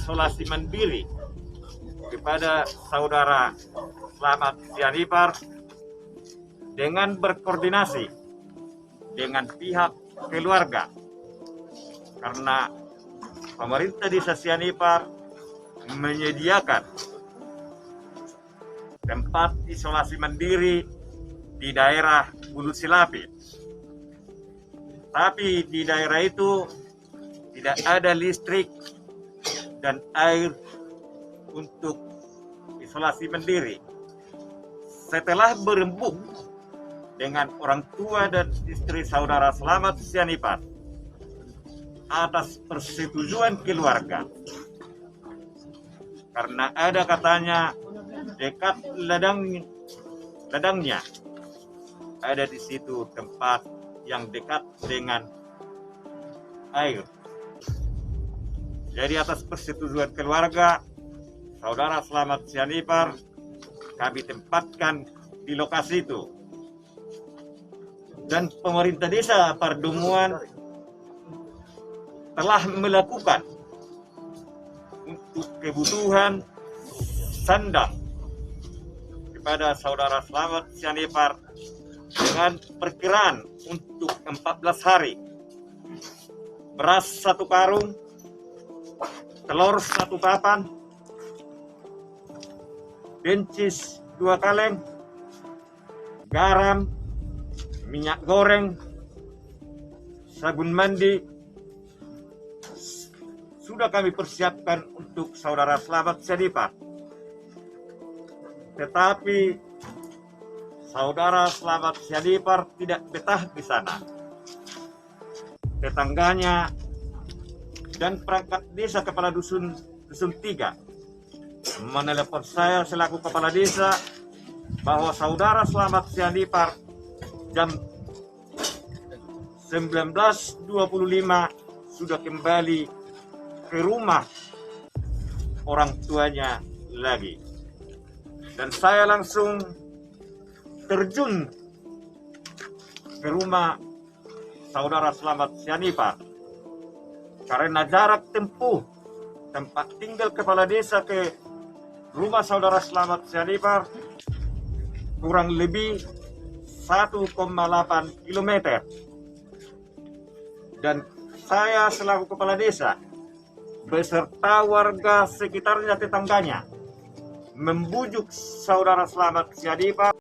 isolasi mandiri kepada saudara Slamet Sianipar dengan berkoordinasi dengan pihak keluarga, karena pemerintah desa Sianipar menyediakan tempat isolasi mandiri di daerah Hulu Silapi. Tapi di daerah itu tidak ada listrik dan air untuk isolasi mandiri. Setelah berembuk dengan orang tua dan istri saudara Slamet Sianipar atas persetujuan keluarga, karena ada katanya dekat ladangnya ada di situ tempat yang dekat dengan air. Jadi atas persetujuan keluarga saudara Slamet Sianipar, kami tempatkan di lokasi itu. Dan pemerintah desa Pardumuan telah melakukan untuk kebutuhan sandang kepada saudara Slamet Sianipar dengan perkiraan untuk 14 hari. Beras 1 karung, telur 1 papan, dencis 2 kaleng, garam, minyak goreng, sabun mandi sudah kami persiapkan untuk saudara Slamet Sianipar. Tetapi saudara Slamet Sianipar tidak betah di sana. Tetangganya dan perangkat desa kepala dusun 3 menelepon saya selaku kepala desa bahwa saudara Slamet Sianipar jam 19.25 sudah kembali ke rumah orang tuanya lagi. Dan saya langsung terjun ke rumah saudara Slamet Sianipar, karena jarak tempuh tempat tinggal kepala desa ke rumah saudara Slamet Sianipar kurang lebih 1,8 km. Dan saya selaku kepala desa beserta warga sekitarnya tetangganya membujuk saudara Slamet Sianipar